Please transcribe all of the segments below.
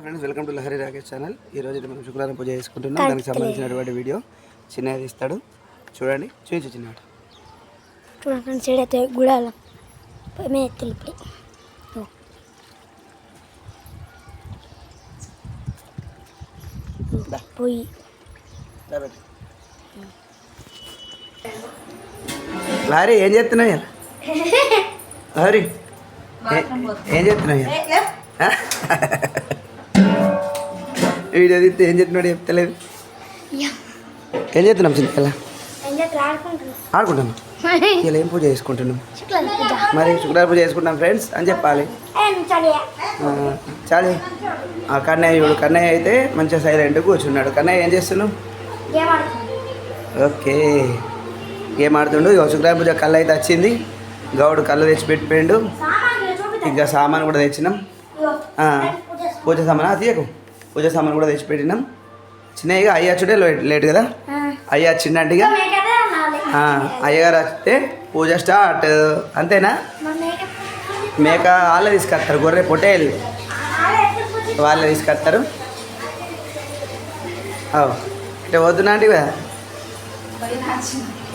Friends, welcome to Lahari Rakesh channel. ఈరోజు మనం శుక్రవారం పూజ చేసుకుంటున్నాం. దానికి సంబంధించినటువంటి వీడియో చిన్నగా తీస్తాడు, చూడండి. చూపించు చిన్నవాడు. చూడండి ఫ్రెండ్స్, ఏడైతే గుడాల తెలిపి పోయి లహరి ఏం చేస్తున్నావు? లహరి ఏం చేస్తున్నావు? వీడియో తీస్తే ఏం చెప్తున్నాడు చెప్తలేదు. ఏం చేస్తున్నాం చిన్న? ఆడుకుంటాను. ఇలా ఏం పూజ చేసుకుంటున్నాం? మరి శుక్రవారం పూజ చేసుకుంటాం ఫ్రెండ్స్ అని చెప్పాలి. చాలు. కన్నయ్య చూడు, కన్నయ్య అయితే మంచిగా సైలెంట్గా కూర్చున్నాడు. కన్నయ్య ఏం చేస్తున్నావు? ఓకే, గేమ్ ఆడుతుండు. శుక్రవారం పూజ కళ్ళు అయితే వచ్చింది. గౌడు కళ్ళు తెచ్చి పెట్టిపోయిండు. ఇంకా సామాన్ కూడా తెచ్చినాం. పూజ సామాన్ తీయకు. పూజ సామాన్ కూడా తెచ్చిపెట్టినాం. చిన్నయ్యగా అయ్యచ్చుడే లేట్ కదా. అయ్య చిన్నంటిగా అయ్యగారు వస్తే పూజ స్టార్ట్. అంతేనా? మేక వాళ్ళే తీసుకొస్తారు, గొర్రె పొట్టేలు వాళ్ళే తీసుకొస్తారు. ఇట్లా వద్దునాంటి కదా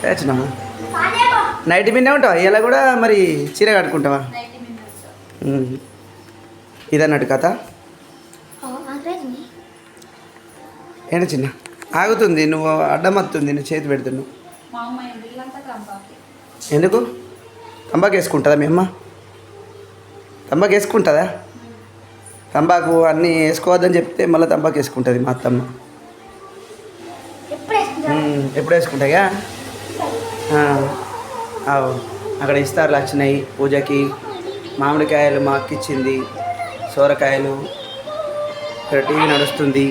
తెచ్చినామా. నైట్ మిన్నే ఉంటావా? ఇలా కూడా మరి చీర కట్టుకుంటావా? ఇదన్నట్టు కథ. ఏంటి చిన్న ఆగుతుంది? నువ్వు అడ్డమత్తుంది, నువ్వు చేతి పెడుతున్నావు ఎందుకు? తంబాకు వేసుకుంటుందా మీ అమ్మ? తంబాకు వేసుకుంటుందా? తంబాకు అన్నీ వేసుకోవద్దని చెప్తే మళ్ళీ తంబాకు వేసుకుంటుంది మా అత్తమ్మ. ఎప్పుడు వేసుకుంటాయా? అక్కడ ఇస్తారు వచ్చినాయి పూజకి. మామిడికాయలు మా అక్క ఇచ్చింది, సోరకాయలు. ఇక్కడ టీవీ నడుస్తుంది.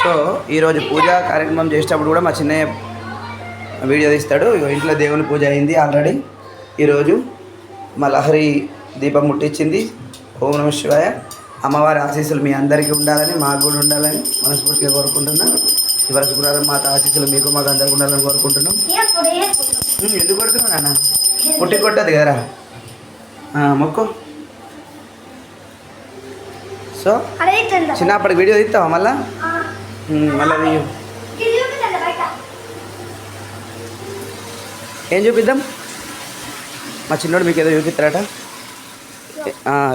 సో ఈరోజు పూజా కార్యక్రమం చేసేటప్పుడు కూడా మా చిన్నయ్య వీడియో తీస్తాడు. ఇంట్లో దేవుని పూజ అయింది ఆల్రెడీ. ఈరోజు మా లహరి దీపం ముట్టించింది. ఓం నమః శివాయ. అమ్మవారి ఆశీస్సులు మీ అందరికీ ఉండాలని, మాకు కూడా ఉండాలని మనస్ఫూర్తిగా కోరుకుంటున్నాం. ఇవాళ శుక్రవారం మాత ఆశీస్సులు మీకు మాకు అందరికీ ఉండాలని కోరుకుంటున్నాం. ఎందుకు కొడుతున్నావు నాన్న? పుట్టి కొట్టదు కదరా, మొక్కు. సో చిన్నప్పటికి వీడియో తీస్తావా మళ్ళా? మళ్ళీ ఏం చూపిద్దాం? మా చిన్నోడు మీకు ఏదో చూపిస్తారట.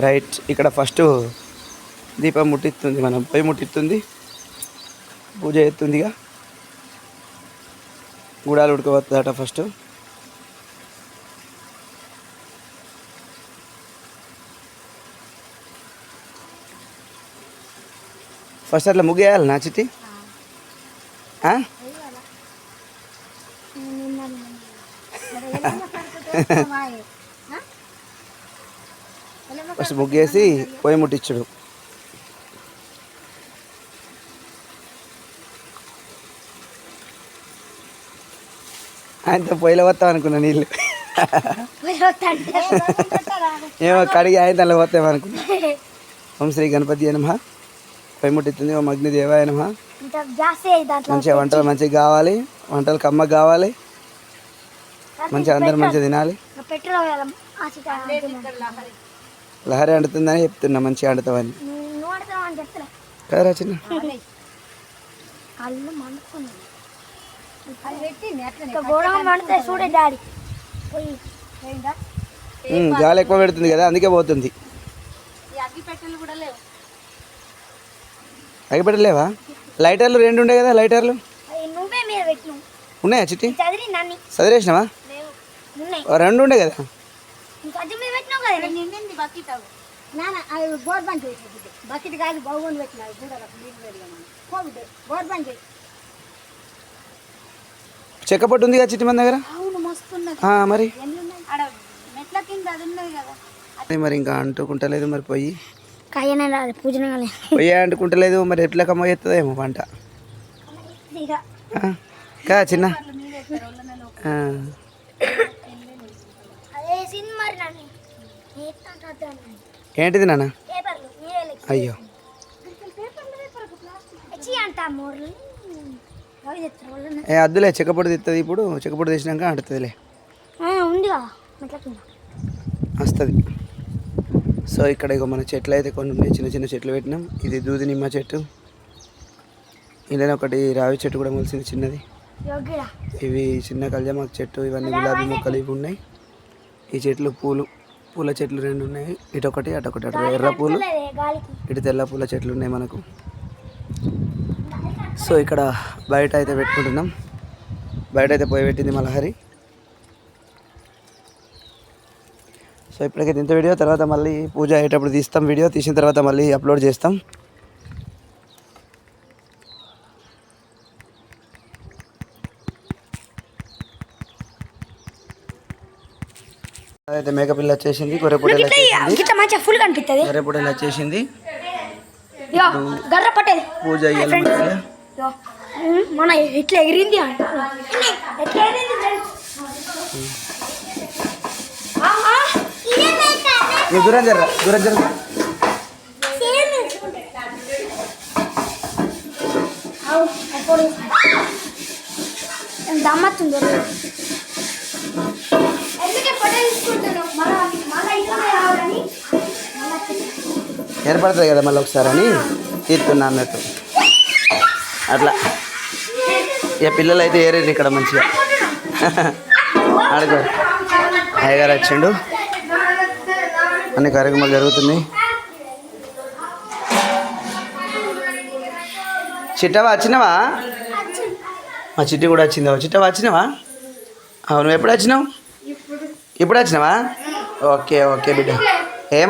రైట్. ఇక్కడ ఫస్ట్ దీపం ముట్టిస్తుంది, మనం పొయ్యి ముట్టిస్తుంది, పూజ ఎత్తుందిగా. గుడాలు ఉడకబోతుందట ఫస్ట్. ఫస్ట్ అట్లా ముగ్గేయాలి నా చిట్టి. ఫస్ట్ ముగ్గేసి పొయ్యి ముట్టించుడు. ఆయనతో పొయ్యిలో వస్తాం అనుకున్నా నీళ్ళు. ఏమో కడిగి ఆయన దానిలో పోతామనుకున్నా. ఓం శ్రీ గణపతి నమః. పొయ్యి ముట్టిస్తుంది. ఓం అగ్నిదేవాయ నమః. మంచిగా వంటలు మంచిగా కావాలి, వంటలు కమ్మగా కావాలి, మంచిగా అందరూ మంచిగా తినాలి. లహరి వండుతుందని చెప్తున్నా, మంచిగా వండుతావని కదరా చిన్న. గాలి ఎక్కువ పెడుతుంది కదా, అందుకే పోతుంది. అగిపెట్టలేవా? లైటర్లు 2 ఉండే కదా. లైటర్లు ఉన్నాయా చిట్టి? చదివేసినావా? 2 ఉండే కదా. చెక్కపట్టు ఉంది కదా చిట్టి మన దగ్గర. మరి మరి ఇంకా అంటుకుంటలేదు మరి పొయ్యి. పొయ్యి అంటుకుంటలేదు మరి ఎట్లా కమ్మ చేస్తుందేమో వంట కా చిన్న. ఏంటిది నాన్న? అయ్యో, అద్దులే, చెక్కపొడి తెస్తుంది. ఇప్పుడు చెక్కపొడి తెచ్చినాక అంటుతుందిలే, వస్తుంది. సో ఇక్కడ ఇక మన చెట్లు అయితే కొన్ని ఉన్నాయి, చిన్న చిన్న చెట్లు పెట్టినాం. ఇది దూది నిమ్మ చెట్టు, ఇలానే ఒకటి రావి చెట్టు కూడా మొలిసింది చిన్నది. ఇవి చిన్న కళ్యామాకు చెట్టు, ఇవన్నీ గులాబీ మొక్కలు ఇవి ఉన్నాయి. ఈ చెట్లు పూల చెట్లు 2 ఉన్నాయి, ఇటొకటి అటొకటి. అటు ఎర్ర పూలు, ఇటు తెల్ల పూల చెట్లు ఉన్నాయి మనకు. సో ఇక్కడ బయట అయితే పెట్టుకుంటున్నాం. బయట అయితే పోయి పెట్టింది మలహరి. సో ఇప్పటికైతే ఇంత వీడియో, తర్వాత మళ్ళీ పూజ అయ్యేటప్పుడు తీస్తాం వీడియో, తీసిన తర్వాత మళ్ళీ అప్లోడ్ చేస్తాం. అయితే మేకపిల్ల వచ్చేసింది, గొర్రెపూటలు వచ్చేసింది, గొర్రెపూటలు వచ్చేసింది. పూజ అయ్యాలి మన ఇట్లా ఎగిరింది దూరం జర్రా, దూరం జర్ర. దమ్మత్తుంది ఏర్పడుతుంది కదా మళ్ళీ ఒకసారి అని తీస్తున్నా అన్నట్టు. అట్లా ఇక పిల్లలు అయితే ఏరేరు ఇక్కడ మంచిగా. అడుగు అయ్యగారు వచ్చిండు, అన్ని కార్యక్రమాలు జరుగుతున్నాయి. చిట్టవా వచ్చినావా? మా చిట్టి కూడా వచ్చిందా? చిట్టవా వచ్చినావా? అవును, ఎప్పుడు వచ్చినావు? ఇప్పుడు వచ్చినావా? ఓకే ఓకే బిడ్డ.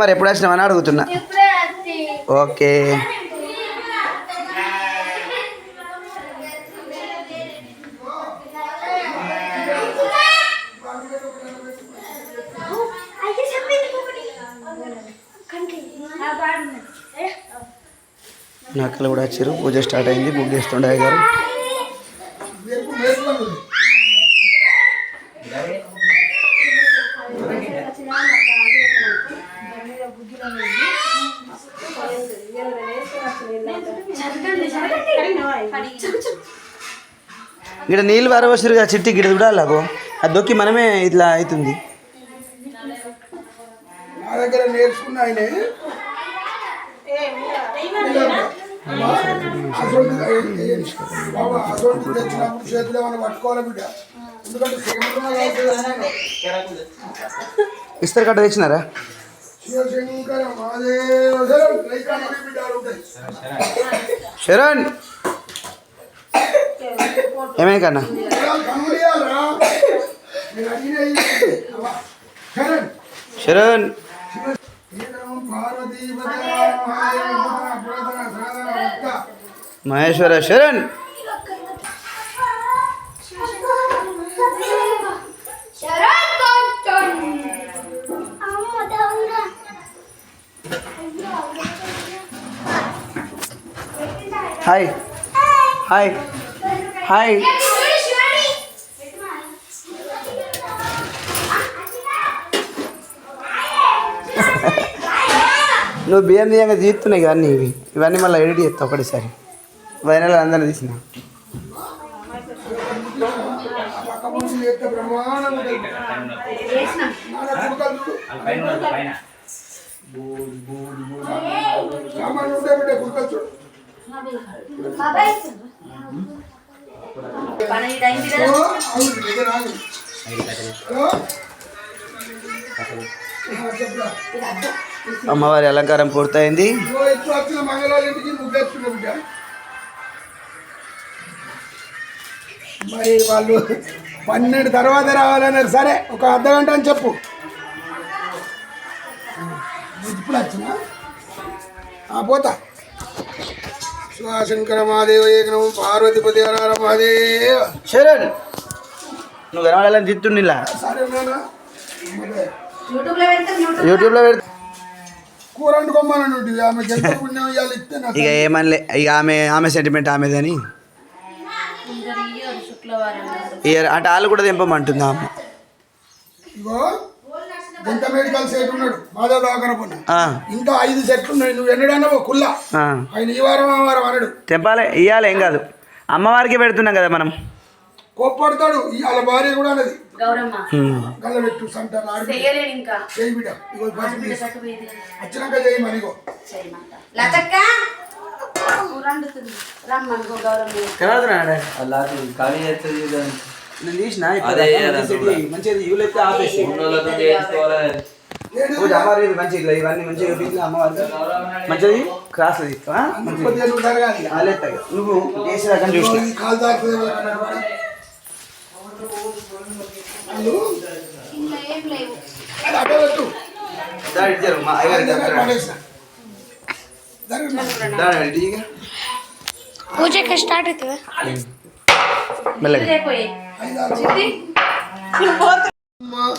మరి ఎప్పుడు వచ్చినావా అని అడుగుతున్నా. ఓకే. నక్కలు కూడా వచ్చారు, పూజ స్టార్ట్ అయింది. బుక్ చేస్తుండే గారు. ఇక్కడ నీళ్ళు పారవచ్చారు కదా చిట్టి, గిడ కూడా అలాగో అది దొక్కి మనమే ఇట్లా అవుతుంది. నా దగ్గర నేర్చుకున్న ఆయనే అసలు తెచ్చినప్పుడు చేతులు ఏమైనా పట్టుకోవాలి బిడ్డ, ఎందుకంటే ఇస్తారు కట్ట తెచ్చినారా? శివశంకర శరణ్ ఏమైనా కన్నా శరణ్ మహేశ్వర శరణ్. Hi hi hi. నువ్వు బియ్యం తీయంగా తీస్తున్నాయి కానీ ఇవన్నీ మళ్ళీ ఎడిట్ చేస్తావు ఒకటిసారి. వైనల్ అందరినీ తీసిన అమ్మవారి అలంకారం పూర్తయింది. మరి వాళ్ళు 12 తర్వాత రావాలన్నారు. సరే ఒక అర్ధగంట అని చెప్పు. ఇప్పుడు వచ్చినా పోతా. శివశంకర మహాదేవ ఏకనం పార్వతిపతి హర మహాదేవ. శరణ్ నువ్వు కనవాలని తిట్టుండిలా. సరే నాన్న యూట్యూబ్లో పెడతా. కూర వండుకోమని ఆమెకి ఎంత పుణ్యం ఇవ్వాలి ఇస్తే ఇక ఏమనలే, ఇక ఆమె సెంటిమెంట్ ఆమెదని ఇయర్ అంటే వాళ్ళు కూడా తెంపమంటుంది అమ్మ. ఇగో ఇంత మెడికల్ సెట్ ఉన్నాడు మాధవ్ దాకనపన్న, ఇంకా 5 సెట్లు ఉన్నాయి. నువ్వు ఎన్నడన్నా కుల్లా ఆయన ఈ వారం ఆ వారం అనడు. తెంపాలి, ఇవ్వాలి, ఏం కాదు. అమ్మవారికి పెడుతున్నాం కదా మనం. కోప్పడతాడు. వాళ్ళ భార్య కూడా అన్నది గౌరమ్మ గల్ల పెట్టు సంట నాడు చెయ్యలేను ఇంకా చేయి బిడ్డ ఇగో పసుపు తీసి కట్టు పోయింది. వచ్చినాక చేయి మనిగో చేయమంట లతక్క రండుతుంది రమ్మనుకో గౌరమ్మ కనబడుతున్నాడా అలా ఖాళీ చేస్తుంది నేను తీసిన అదే మంచిది యూ లేకపోతే ఆపేసి ఉన్నోళ్ళతో చేయించుకోవాలి. పూజ అమ్మవారి మంచి ఇట్లా ఇవన్నీ మంచిగా చూపించి అమ్మవారికి మంచిది క్రాస్ మంచిది కొద్దిగా నువ్వు జరగాలి ఇక. అలేస్తాయి నువ్వు చేసే రకం చూసిన ఈ కాలు దాటుతుంది వాళ్ళు ఇంకా ఏం లేవు అది అడ్డ పెట్టు దాడి ఇచ్చారు మా అయ్యగారికి పడేసిన జరగదు పూజకి స్టార్ట్ అవుతుందా మెల్లగా అయిపోయి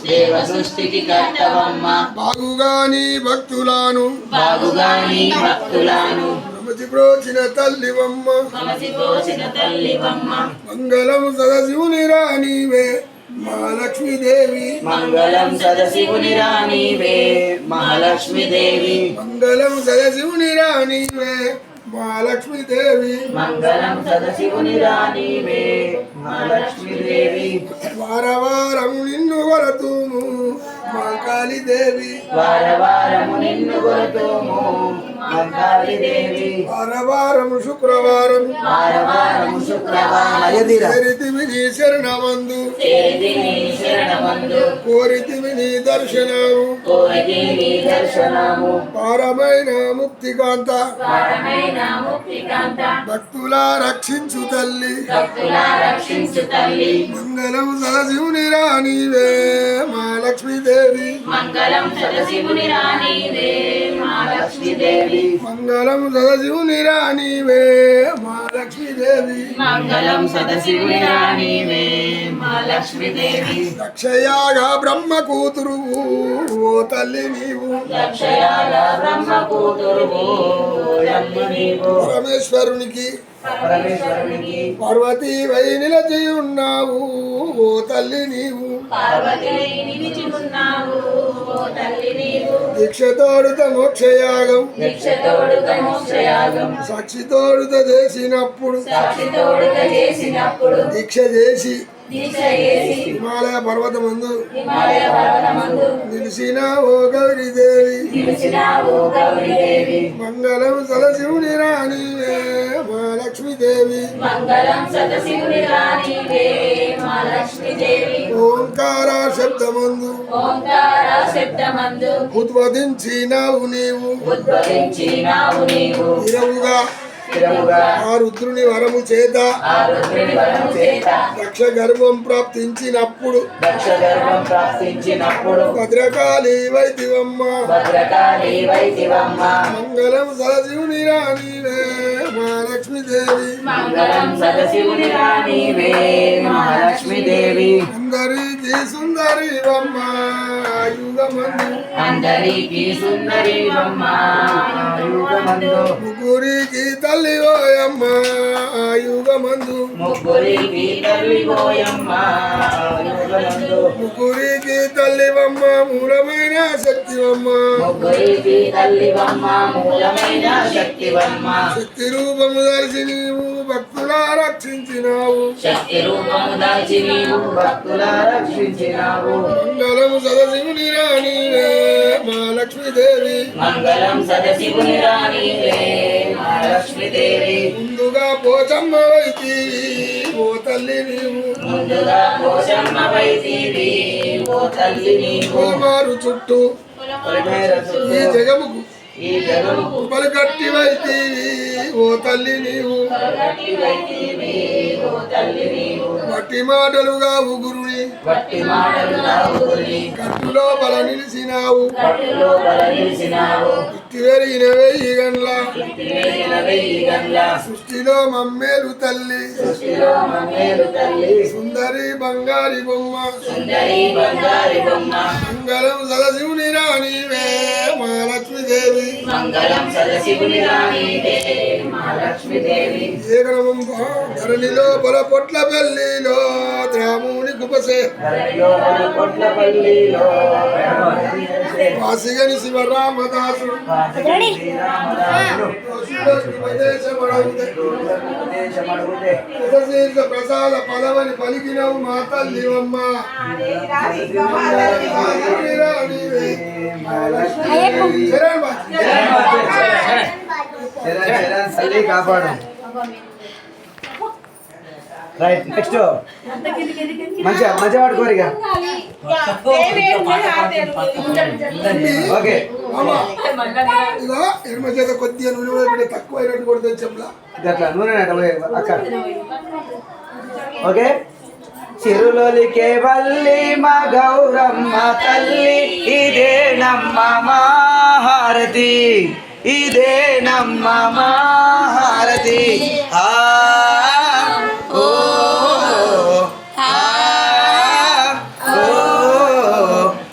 దేవ సృష్టికి కర్తవమ్మ బాగుగాని భక్తులను బాగుగాని భక్తులను ప్రమతి ప్రోచిన తల్లివమ్మ మసిపోసిన తల్లివమ్మ మంగళం సదశివుని రానివే మహాలక్ష్మీదేవి మంగళం సదశివుని రాణివే మహాలక్ష్మీదేవి మంగళం సదశివుని రానివే మహాలక్ష్మీదేవి మంగళం సదశివుని రాణివే మహాలక్ష్మీదేవి వారవారము నిన్ను కొరతుము మా కాళీదేవి వారవారము నిన్ను కొలుతుము మంగాళిదేవి వారవారము శుక్రవారం వారవారము శుక్రవారం చేరితివి నీ శరణమందు చేరితిని శరణమందు కోరితివి నీ దర్శనము కోరితి నీ దర్శనము పారమైన ముక్తికాంత పరమైన ముక్తికాంత భక్తుల రక్షించు తల్లి భక్తుల రక్షించు తల్లి మంగళం సదశివుని రానివే మా లక్ష్మీదేవి మంగళం సదశివుని రాణివే మహాలక్ష్మీదేవి మంగళం సదశివుని రానివే మా లక్ష్మీదేవి మంగళం సదశివుని రాణివే మహాలక్ష్మీదేవి దక్షయాగా బ్రహ్మ కూతురు ఓ తల్లి నీవు దక్షయాల బ్రహ్మ కూతురు ఓయమ్మ నీవు పరమేశ్వరునికి పరమేశ్వరునికి పార్వతీ వై నిలచి ఉన్నావు ఓ తల్లి నీవు పార్వతిని నిలిచి ఉన్నావు ఓ తల్లి నీవు దీక్షతోడుత మోక్షయాగం దీక్షతోడుక మోక్షయాగం సాక్షితోడుత చేసినప్పుడు సాక్షితోడుక చేసినప్పుడు దీక్ష చేసి దీక్ష చేసి హిమాలయ పర్వతమందు హిమాలయ పర్వతమందు నిలిచిన ఓ గౌరీదేవి నిలిచిన ఓ గౌరీదేవి మంగళం సదశివుని రాణివే మా లక్ష్మీదేవి మంగళం సదశివుని రాణివే మహాలక్ష్మీదేవి ఓంకార శబ్దమందు ఓంకార శబ్దమందు ఉద్వదించినావు నీవు ఉద్భవించినావు నీవు ఇరవుగా స్థిరముగా ఆ రుద్రుని వరము చేత ఆ రుద్రుని వరము చేత దక్ష గర్భం ప్రాప్తించినప్పుడు దక్ష గర్భం ప్రాప్తించినప్పుడు భద్రకాళి వైదివమ్మ భద్రకాళి వైదివమ్మ మంగళం సదశివుని రాణివే మా లక్ష్మీదేవి మంగళం సదశివుని రాణివే మహాలక్ష్మీదేవి అందరికి సుందరివమ్మ యుగమందు అందరికీ సుందరి బొమ్మ యుగమందు ముగ్గురికి తల్లి ఓయమ్మ యుగమందు ముగ్గురికి తల్లి పోయమ్మ యుగమందు ముగ్గురికి తల్లివమ్మ మూలమైన శక్తివమ్మ ముగ్గురికి తల్లి బొమ్మ మూలమైన శక్తి బొమ్మ శక్తి రూపము దర్శి నీవు భక్తుల రక్షించినావు శక్తి రూపము దాల్చి నీవు భక్తుల రక్షించినావు మంగళము సదశివుని రాణివే మా లక్ష్మీదేవి మంగళం సదశివుని రాణివే మహాలక్ష్మీదేవి ముందుగా పోచమ్మ వైతీవి ఓ తల్లి నీవు ముందుగా పోషమ్మ వైతీవి ఓ తల్లి నీవు కోమారు చుట్టూ ఈ జగముకు ఈ జగముకు పలుకట్టి వైతీవి ఓ తల్లి నీవు గట్టి వైతీవి ఓ తల్లి నీవు మట్టి మాటలుగా ఉగురుని వట్టి మాటలుగా ఊరి కట్టులో బల నిలిచినావు కట్టులో బల నిలిచినావు ఇట్టి వెరిగిన వెయ్యి గండ్ల తిరిగిన వెయ్యి గండ్ల సృష్టిలో మమ్మేలు తల్లి సృష్టిలో మమ్మేలు తల్లి సుందరి బంగారి బొమ్మ సుందరి బంగారి బొమ్మ మంగళం సదశివుని రాణివే మా లక్ష్మీదేవి మంగళం సదశివుని రాణివే మహాలక్ష్మీదేవి ఏకరవంబ ధరణిలో బల పొట్ల పెళ్లిలో రాముని కుపసే వాసిగని శివరామదాసు ప్రసాద పదవని పలికినవు మా తల్లివమ్మ తల్లి కాపాడు. రైట్, నెక్స్ట్ మంచిగా మంచిగా పడుకోరిగా. ఓకే, ఇగో ఎడమ చేత కొద్దిగా నూనె పెట్టి తక్కువ అయినట్టు కూడా తెచ్చంలా అట్లా నూనె అక్క. ఓకే, చిరులొలికే వల్లి మా గౌరమ్మ తల్లి ఇదేనమ్మ మా హారతి, ఇదేనమ్మ మా హారతి. ఆ ఓ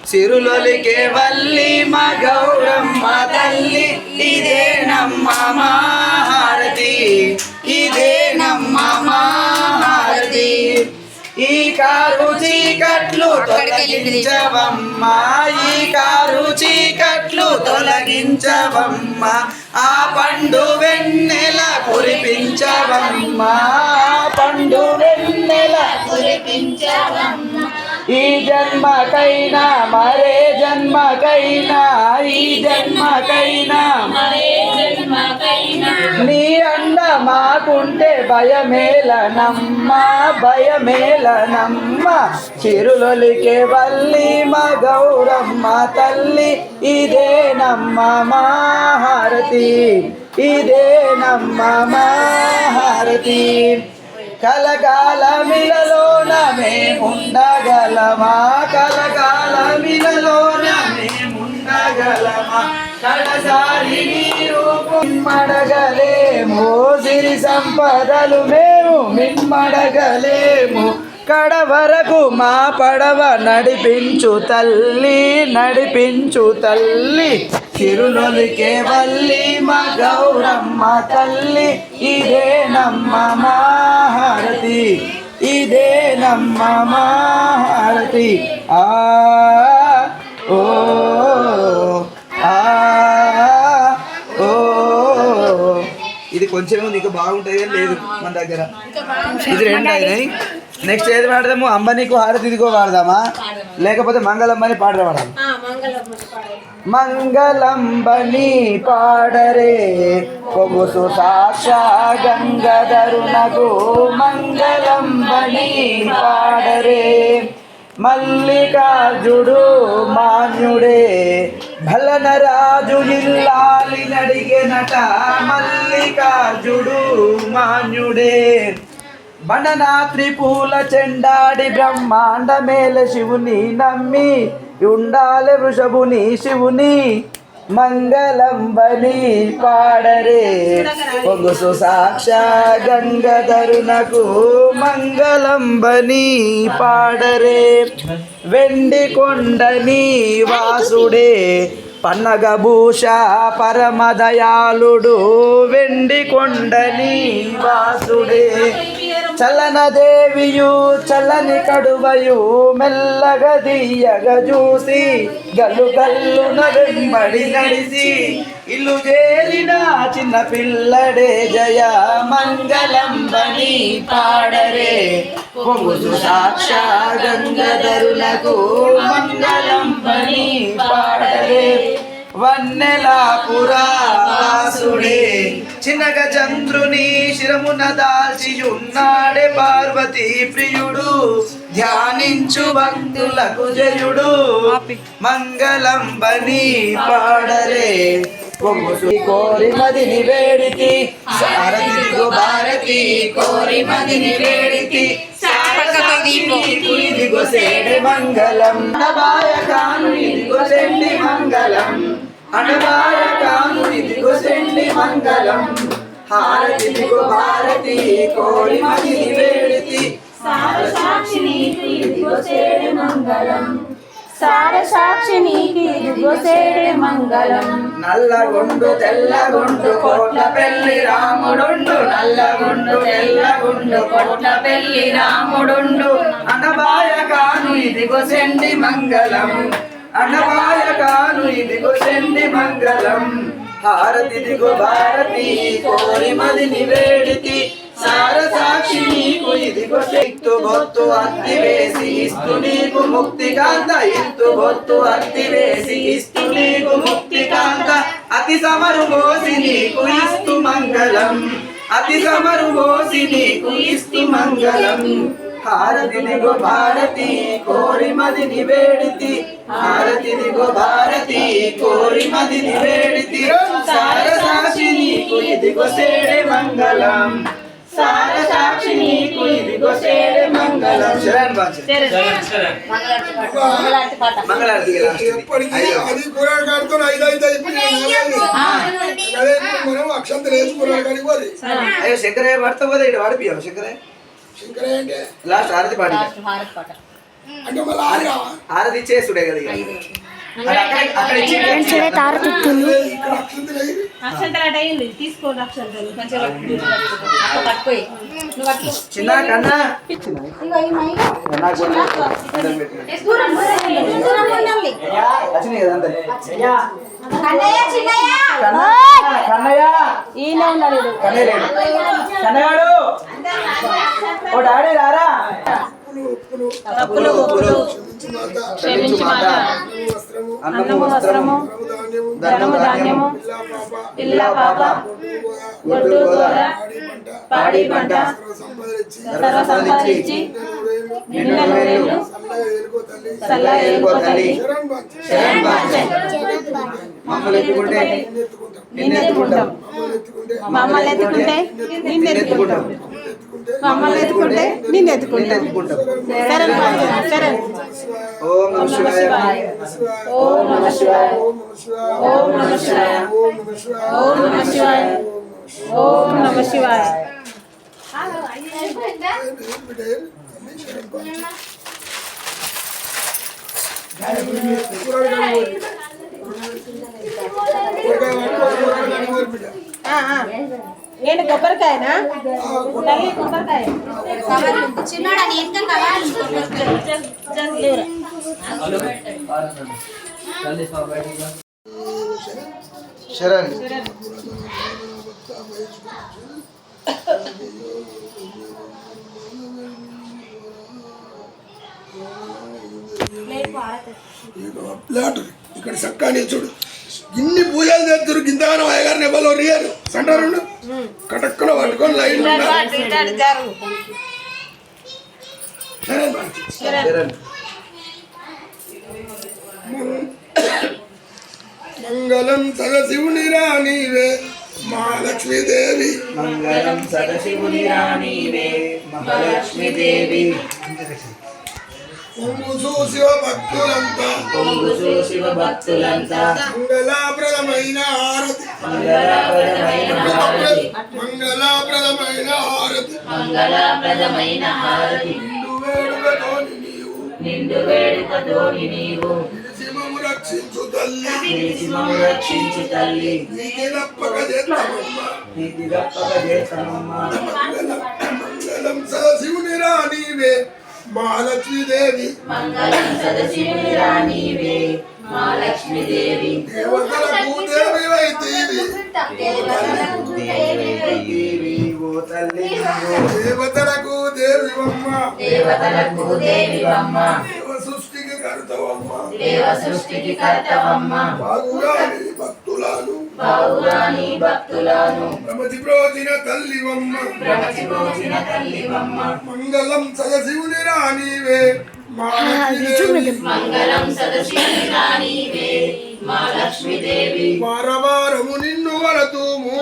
చిరులొలికే వల్లి మా గౌరమ్మ తల్లి ఇదేనమ్మ మా హారతి, ఇదేనమ్మ మా హారతి. ఈ కారు చీకట్లు తొలగించవమ్మ, ఈ కారు చీకట్లు తొలగించవమ్మ, ఆ పండు వెన్నెల కురిపించవమ్మ, పండు వెన్నెల కురిపించవమ్మ. ఈ జన్మకైనా మరే జన్మకైనా, ఈ జన్మకైనా నీ అండ మాకుంటే భయమేలనమ్మ, భయమేలనమ్మ. చిరులొలికే వల్లి మా గౌరమ్మ తల్లి ఇదేనమ్మ మా హారతి, ఇదేనమ్మ మా హారతి. కలకాలమిలలోన మేముండగలమా, కలకాలమిలలోన మేముండగలమా, కడసారి నీరు మిమ్మడగలేము, సిరి సంపదలు మేము మిమ్మడగలేము, కడ వరకు మా పడవ నడిపించు తల్లి, నడిపించు తల్లి. చిరులొలికే వల్లి మా గౌరమ్మ తల్లి ఇదేనమ్మ మా హారతి, ఇదేనమ్మ మా హారతి. ఆ ఓ ఆ ఓ ఇది కొంచెం నీకు బాగుంటుంది కానీ లేదు మన దగ్గర. ఇది రెండు అయినాయి. నెక్స్ట్ ఏది పాడదాము? అంబ నీకు హారతి ఇదిగో పాడదామా, లేకపోతే మంగళంబని పాట పాడదాం? మంగళంబని పాడరే పొగుసు సాక్షా గంగధరునకు, మంగళంబని పాడరే. మల్లికార్జుడు మాన్యుడే భలనరాజు ఇల్లాలి నడిగెనట, మల్లికార్జుడు మాన్యుడే. బణనాత్రి పూల చెండాడి బ్రహ్మాండ మేల శివుని నమ్మి ఉండాలి వృషభుని శివుని, మంగళంబని పాడరే పొగుసు సాక్షా గంగధరునకు, మంగళంబని పాడరే. వెండి కొండని వాసుడే పన్నగభూష పరమదయాళుడు, వెండి కొండని వాసుడే. చలనదేవియు చల్లని కడువయు మెల్లగా దియ్యగ చూసి గల్లు గల్లున వెంబడి నడిసి ఇల్లు చేరిన చిన్న పిల్లడే జయ, మంగళంబని పాడరే పొగుసు సాక్షా గంగధరునకు, మంగళంబని పాడరే. వన్నెలాపురా వాసుడే చిన్నగ చంద్రుని శిరమున దాల్చియున్నాడే పార్వతీ ప్రియుడు, ధ్యానించు భక్తులకు జయుడు, మంగళంబని పాడరే కోరి మదిని వేడితి సారథిగో భారతి, కోరి మదిని వేడితి ఇదిగో సేడే మంగళం, అనబాయ కాను ఇదిగో సెండి మంగళం, అనబాయ కాను ఇదిగో సెండి మంగళం. హారతి దిగో భారతి కోరి మదిని వేడితి, సాక్షి నీకు ఇదిగో సేడే మంగళం, సార సాక్షి నీకి ఇదిగోసేడే మంగళం. నల్లగుండు తెల్లగుండు కోట్ల పెళ్లి రాముడుండు, నల్లగుండు తెల్లగుండు కోట్ల పెళ్లి రాముడుండు. అనబాయకాను ఇదిగో సెండి మంగళం, అనబాయకాను ఇదిగో సెండి మంగళం. హారతి దిగో భారతి కోరి మదిని వేడితి, సార సాక్షి నీకు ఇదిగో శక్తు బొత్తు అత్తి వేసి ఇస్తు నీకు ముక్తి కాంత, ఇస్తు బొత్తు అత్తి వేసి ఇస్తు నీకు ముక్తి కాంత. అతి సమరు మోసి నీకు ఇస్తు మంగళం, అతి సమరు మోసి నీకు ఇస్తు మంగళం. హారతి దిగో భారతి కోరి మదిని వేడితి, హారతి దిగో భారతి కోరి మదిని వేడితి. సార సాక్షి నీకు ఇదిగో సేడే మంగళం, సార సాక్షి నీకు ఇదిగో సేడే మంగళం. శరణ్ బాజీ మంగళారతి పాట. మంగళారతి ఎప్పటికీ అది కూరగాడితో 5 అదే మనం అక్షంతలు వేసి కూరగాడికి పోయి అయ్యో శంకరయ్య పడతా పోతే ఇక్కడ వాడిపియావు శంకరయ్య. శంకరయ్య అంటే లాస్ట్ హారతి పాడి హారతి పాట. అంటే మళ్ళీ ఆరిగా హారతి ఇచ్చేస్తుడే కదా ఇక. అది అక్కడ ఇచ్చి ఇక్కడ అక్షంతలు వేయి. అక్షంతలు అయింది, తీసుకోండి అక్షంతలు మంచిగా పట్టుకోయి. నువ్వు పట్టుకో. చిన్న కన్నా వచ్చినాయి కదా అందరు. కన్నయ్య ఈయన ఉండాలి. కన్నయ్య లేడు. కన్నగాడు ఓ డాడీ రారా. తప్పులు ఒప్పులు క్షమించు మాత. అన్నము వస్త్రము ధనము ధాన్యము పిల్ల పాప గొడ్డు గోద పాడి పంట సర్వ సంపద ఇచ్చి నిండు నూరేళ్ళు చల్లగా ఏలుకో తల్లి. శరణ్ బాజీ. మమ్మల్ని ఎత్తుకుంటే నిన్నెత్తుకుంటాం, మమ్మల్ని ఎత్తుకుంటే నిన్ను ఎత్తుకుంటాం, మమ్మల్ని ఎత్తుకుంటే నిన్ను ఎత్తుకుంటాం. శరణ్ బాజీ. శరణ్. ఓం నమః శివాయ. ఓం నమః శివాయ. ఓం నమః శివాయ. ఓం నమః శివాయ. ఓం నమః శివాయ. ఏంటి కొబ్బరికాయనా? తల్లి కొబ్బరికాయ. చిన్నోడా నేను కవాలి శరణ్. ప్లాట్ ఇక్కడ చక్కని చూడు, ఇన్ని పూజలు చేస్తారు. గింతగానం అయ్యగారిని ఎవరు రియరు సంటారు కటక్కున పట్టుకొని లైన్ శరణ్. మంగళం సదశివుని రాణివే మహాలక్ష్మీదేవి, మంగళం సదశివుని రాణివే మహాలక్ష్మీదేవి. పొంగు శివ భక్తులంతా శివ భక్తులంతా మంగళప్రదమైన హారతి, మంగళప్రదమైన హారతి, మంగళప్రదమైన హారతి. నిండు వేడుకతోని నిండు వేడుకతోని నీవు నిలిసిమము రక్షించు తల్లి, నిలిసిమము రక్షించు తల్లి. నీకి తప్పక చేస్తామమ్మ. నీతి గొప్పగ చేస్తామమ్మా. మంగళం సదశివుని రాణివే మహాలక్ష్మీదేవి, మంగళం సదశివుని రాణివే మహాలక్ష్మీదేవి. దేవతలకు దేవి వైతీవి, దేవి ఓ తల్లి నీవు. దేవతలకు దేవివమ్మ, దేవతలకు దేవివమ్మ, దేవ సృష్టికి కర్తవమ్మ, దేవ సృష్టికి కర్తవమ్మ. బాగురాని భక్తులను బావురాని భక్తులను ప్రమతి ప్రోచిన తల్లివమ్మ, ప్రమతిపోచిన తల్లివమ్మ. మంగళం సదశివుని రాణివే మహాలక్ష్మీదేవి, మంగళం సదశివుని రాణివే మహాలక్ష్మీదేవి. వారవారము నిన్ను వరతుము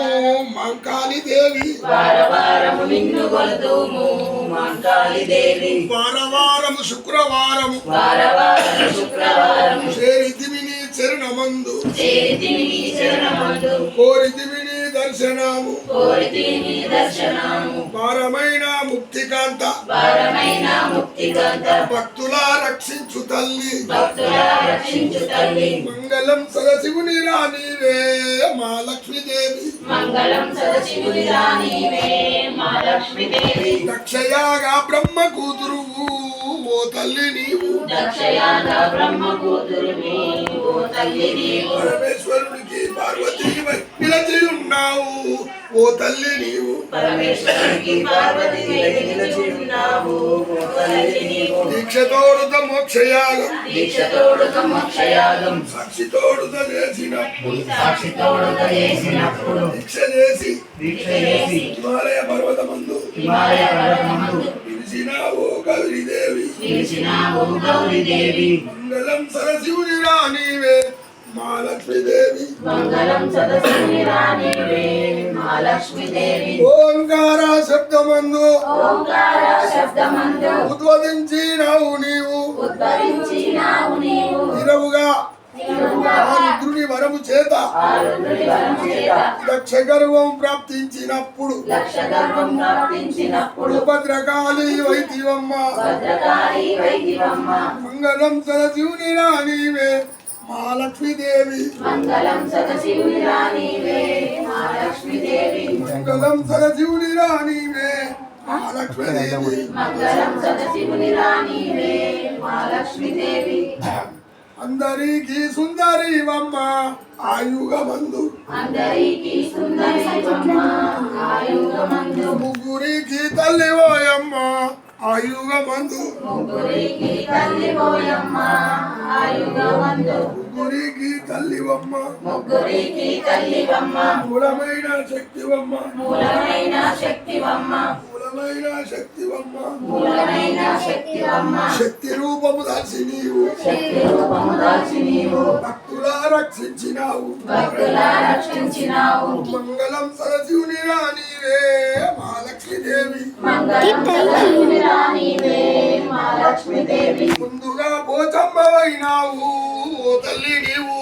మంకాళి దేవి, వారవారము నిన్ను కొలుతుము మంకాళి దేవి. వారవారము శుక్రవారము వారవారము శుక్రవారము చేరితిమిని చరణమందు, చేరితివి నీ చరణమందు, కోరితిమిని దర్శనము, కోరితివి నీ దర్శనము. వారమైన ముక్తి ముక్తికాంత భక్తుల రక్షించు తల్లి మంగళం సదశివుని రాణివే మా లక్ష్మీదేవి దక్షయాగా బ్రహ్మ కూతురు ఓ తల్లి నీవు పరమేశ్వరునికి పార్వతీ నిలచి ఉన్నావు ఓ తల్లి నీవు దీక్షతోడుత మోక్షయాగం సాక్షితోడుత చేసినప్పుడు దీక్ష చేసి హిమాలయ పర్వతమందు పిలిచినావో గౌరీదేవి మంగళం సరశివుని రాణివే మా లక్ష్మీదేవి ఓంకార శబ్దమందు ఉద్వదించినావు నీవు నిరవుగా ఆ రుద్రుని వరము చేత లక్ష గర్వం ప్రాప్తించినప్పుడు భద్రకాళి వైదివమ్మ మంగళం సదశివుని రాణివే మా లక్ష్మీదేవి మంగళం సదశివుని రాణివే మా లక్ష్మీదేవి అందరికీ సుందరివమ్మ ఆయుగమందు ముగ్గురికి తల్లివోయమ్మ ఆయుగమందు ముగ్గురికి తల్లివమ్మ మూలమైన శక్తివమ్మ శక్తి రూపము దాల్చి నీవు భక్తుల రక్షించినావు మంగళం సరశివుని రాణివే మా లక్ష్మీదేవి ముందుగా పోచమ్మవైనావు ఓ తల్లి నీవు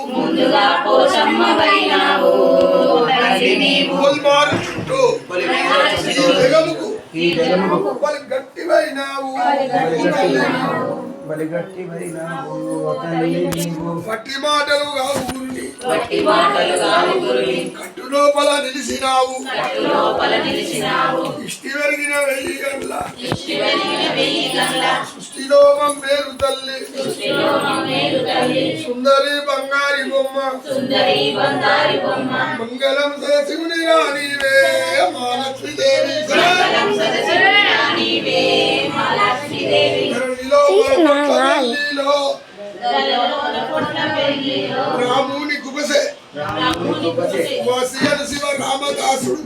గోల్మారు చుట్టూ ఈ జగముకు గట్టివైనావు పట్టి మాటలుగా ఊరిని కట్టు లోపల నిలిచినావు ఇష్టి వెరిగిన వెయ్యి గండ్ల సృష్టిలో మేరు తల్లి సుందరి బంగారి బొమ్మ మంగళం సరశివుని రాణివే మా లక్ష్మీదేవి రాముని కుబసే వాసియను శివ రామదాసుడు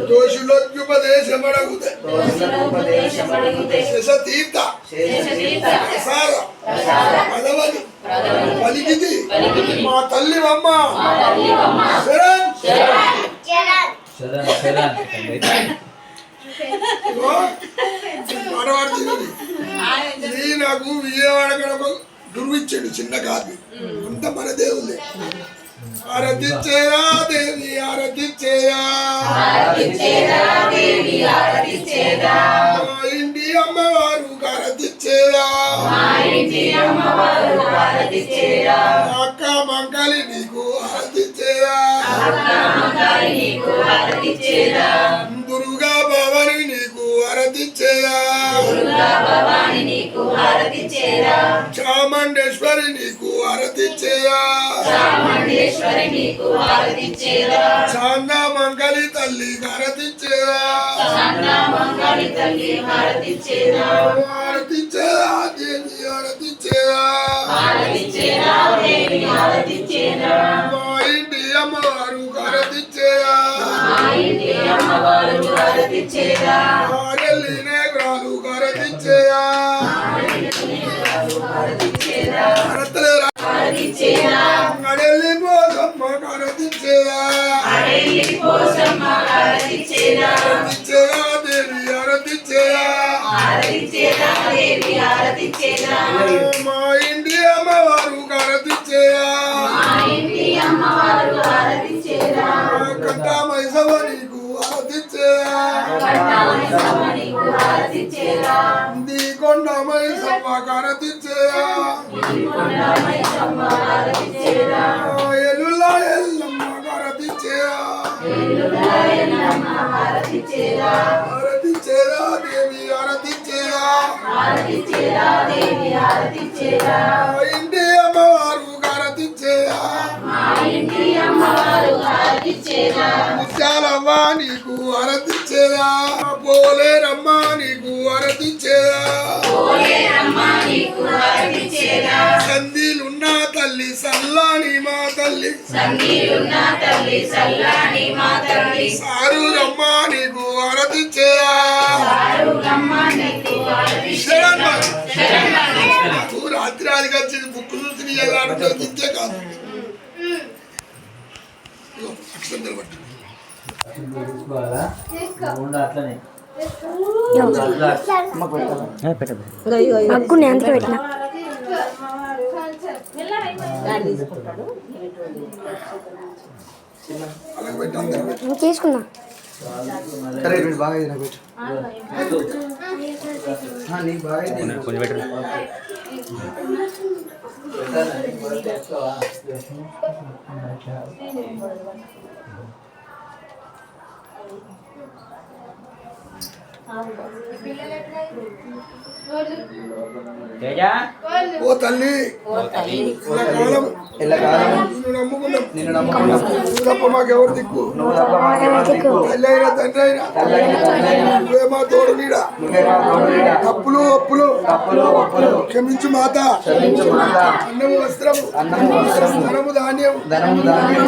దోషులోపదేశమడుగుతే శశతీర్థ పదవని పలికిది మా తల్లివమ్మ శరణ్ నాకు విజయవాడ గడప గురువు ఇచ్చాడు చిన్న కాపీ అంత మన దేవులే ఆరాధించేరా దేవి ఆరాధించేరా మా ఇంటి అమ్మవారు ఆరాధించేరా అక్క మంగళి నీకు ఆరాధించేరా దుర్గా భవాని నీకు ఆరాధించేరా చాముండేశ్వరి నీకు ఆరాధించేరా చాందా మంగళి తల్లి ఆరాధించేరా దేవి ఆరాధించేరా మా ఇంటి అమ్మవారు ఆరాధించేరా ఆరెల్లినే గ్రాలు ఆరాధించేరా అడెల్లి పోసమ్మ ఆరాధించేరా దేవి ఆరాధించేరా మా ఇంటి అమ్మవారు ఆరాధించేరా కట్టా మైసవ నీకు ఆరతిచ్చేయా నీ కొండమై సమ్మకు ఆరతిచ్చేయా ఎల్లుల్లా ఎల్లమ్మకు ఆరతిచ్చేయా ఆరతిచ్చేయా దేవి ఆరతిచ్చేయా ఇంటి అమ్మవారు ఆరతిచ్చేయా ముత్యాలమ్మ నీకు ఆరతిచ్చేయా పోలేరమ్మ నీకు ఆరతిచ్చేయా సంధిలున్న తల్లి సల్లాని మా తల్లి సారూరమ్మ నీకు ఆరతిచ్చేయా రాత్రి ఆదిగా వచ్చింది బుక్ చూసి దించే కాదు అక్షంతలు పట్టు అగ్గుని అందుకే పెట్టిన అలాగే పెట్టి అందరూ పెట్టు. తీసుకున్నా సరే వీడు బాగా ఇది నాకు పెట్టు నీకు బాగా ఇది కొంచెం పెట్టు ఓ తల్లి కాలం ఎల్లకాలం నిన్ను నమ్ముకున్నాం నువ్వు తప్ప మాకెవరు దిక్కు తల్లి అయినా తండ్రి అయినా నువ్వే మా తోడు నీడ తప్పులు ఒప్పులు క్షమించు మాత అన్నము వస్త్రము ధనము ధాన్యం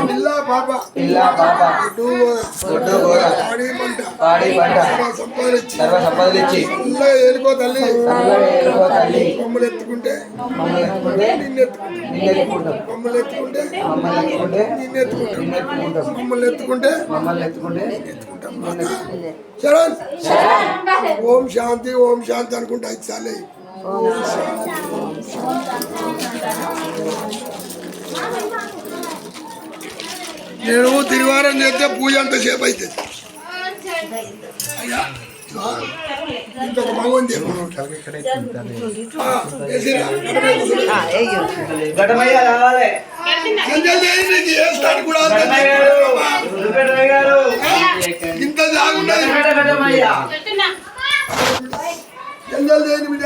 ఇల్లా పాప పాడి పంట సంపాదించి ఏలుకో తల్లి మమ్మల్ని ఎత్తుకుంటే నిన్ను ఎత్తుకుంటాం మమ్మల్ని ఎత్తుకుంటే నిన్ను ఎత్తుకుంటాం మమ్మల్ని ఎత్తుకుంటే ఎత్తుకుంటాం చరణ్ ఓం శాంతి అనుకుంటా ఇది చాలే నేను తిరువారం చేస్తే పూజ అంతసేపు అవుతుంది అయ్యా ఇంకొక మగంది గడమయ్య రావాలి ఇంత జాగున్నది గడమయ్య జంజల్ చేయని బిడ్డ